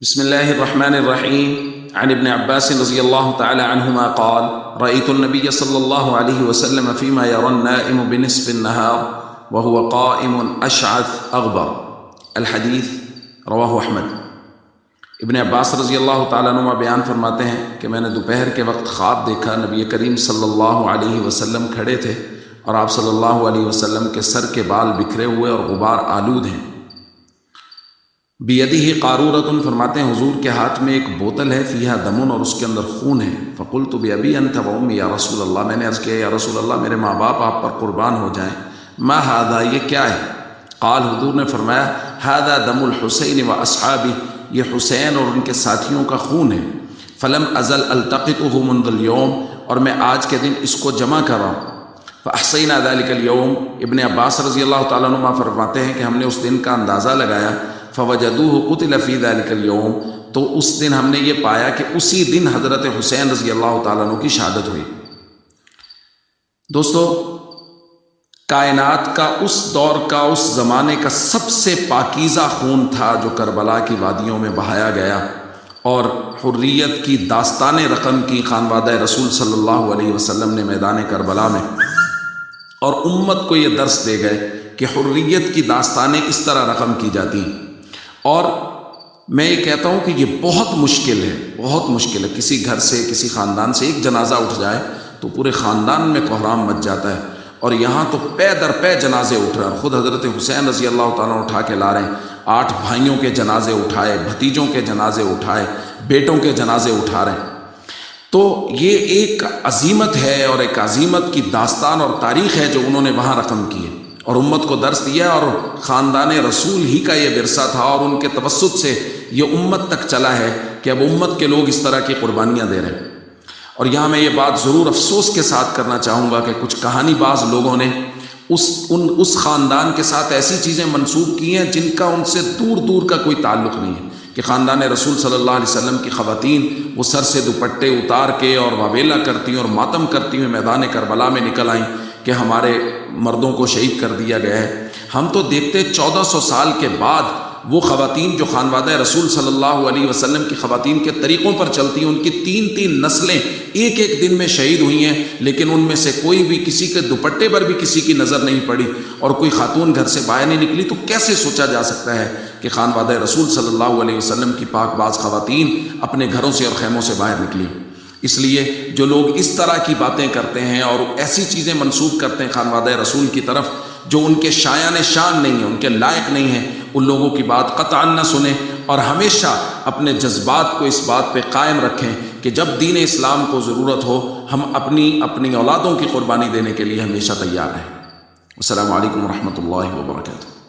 بسم الله الرحمن الرحيم عن ابن عباس رضي الله تعالى عنهما قال رأيت النبي صلى الله عليه وسلم فيما يرى النائم بنصف النهار وهو قائم أشعث أغبر الحدیث رواہ احمد۔ ابن عباس رضی اللہ تعالیٰ عنہ بیان فرماتے ہیں کہ میں نے دوپہر کے وقت خواب دیکھا، نبی کریم صلی اللہ علیہ وسلم کھڑے تھے اور آپ صلی اللہ علیہ وسلم کے سر کے بال بکھرے ہوئے اور غبار آلود ہیں۔ بیدہ قارورۃ، فرماتے ہیں حضور کے ہاتھ میں ایک بوتل ہے، فیہا دمن، اور اس کے اندر خون ہے۔ فقلت بابی انت و امی یا رسول اللہ، میں نے عرض کیا یا رسول اللہ میرے ماں باپ آپ پر قربان ہو جائیں۔ ما ھذا، یہ کیا ہے؟ قال، حضور نے فرمایا ھذا دم الحسین و اصحابہ، یہ حسین اور ان کے ساتھیوں کا خون ہے۔ فلم ازل التقطہ منذ اليوم، اور میں آج کے دن اس کو جمع کر رہا ہوں۔ فاحصینا ذلک اليوم، ابن عباس رضی اللہ تعالیٰ عنہ فرماتے ہیں کہ ہم نے اس دن کا اندازہ لگایا۔ فوجدوہ قتل فی ذلک اليوم، تو اس دن ہم نے یہ پایا کہ اسی دن حضرت حسین رضی اللہ تعالیٰ عنہ کی شہادت ہوئی۔ دوستو، کائنات کا اس دور کا، اس زمانے کا سب سے پاکیزہ خون تھا جو کربلا کی وادیوں میں بہایا گیا، اور حریت کی داستان رقم کی خانوادہ رسول صلی اللہ علیہ وسلم نے میدان کربلا میں، اور امت کو یہ درس دے گئے کہ حریت کی داستانیں اس طرح رقم کی جاتی ہیں۔ اور میں یہ کہتا ہوں کہ یہ بہت مشکل ہے، بہت مشکل ہے۔ کسی گھر سے، کسی خاندان سے ایک جنازہ اٹھ جائے تو پورے خاندان میں کوہرام مچ جاتا ہے، اور یہاں تو پے در پے جنازے اٹھ رہے ہیں۔ خود حضرت حسین رضی اللہ تعالیٰ اٹھا کے لا رہے ہیں، 8 بھائیوں کے جنازے اٹھائے، بھتیجوں کے جنازے اٹھائے، بیٹوں کے جنازے اٹھا رہے ہیں۔ تو یہ ایک عظیمت ہے، اور ایک عظیمت کی داستان اور تاریخ ہے جو انہوں نے وہاں رقم کی ہے اور امت کو درس دیا، اور خاندان رسول ہی کا یہ ورثہ تھا، اور ان کے توسط سے یہ امت تک چلا ہے کہ اب امت کے لوگ اس طرح کی قربانیاں دے رہے ہیں۔ اور یہاں میں یہ بات ضرور افسوس کے ساتھ کرنا چاہوں گا کہ کچھ کہانی باز لوگوں نے اس خاندان کے ساتھ ایسی چیزیں منسوب کی ہیں جن کا ان سے دور دور کا کوئی تعلق نہیں ہے، کہ خاندان رسول صلی اللہ علیہ وسلم کی خواتین وہ سر سے دوپٹے اتار کے اور واویلا کرتی اور ماتم کرتی ہوئے میدان کربلا میں نکل آئیں کہ ہمارے مردوں کو شہید کر دیا گیا ہے۔ ہم تو دیکھتے 1400 سال کے بعد وہ خواتین جو خانوادہ رسول صلی اللہ علیہ وسلم کی خواتین کے طریقوں پر چلتی ہیں، ان کی 3 نسلیں ایک دن میں شہید ہوئی ہیں، لیکن ان میں سے کوئی بھی کسی کے دوپٹے پر بھی کسی کی نظر نہیں پڑی، اور کوئی خاتون گھر سے باہر نہیں نکلی۔ تو کیسے سوچا جا سکتا ہے کہ خانوادہ رسول صلی اللہ علیہ وسلم کی پاک باز خواتین اپنے گھروں سے اور خیموں سے باہر نکلی؟ اس لیے جو لوگ اس طرح کی باتیں کرتے ہیں اور ایسی چیزیں منسوب کرتے ہیں خانوادہ رسول کی طرف جو ان کے شایان شان نہیں ہیں، ان کے لائق نہیں ہیں، ان لوگوں کی بات قطعاً نہ سنیں، اور ہمیشہ اپنے جذبات کو اس بات پہ قائم رکھیں کہ جب دین اسلام کو ضرورت ہو ہم اپنی اولادوں کی قربانی دینے کے لیے ہمیشہ تیار ہیں۔ السلام علیکم ورحمۃ اللہ وبرکاتہ۔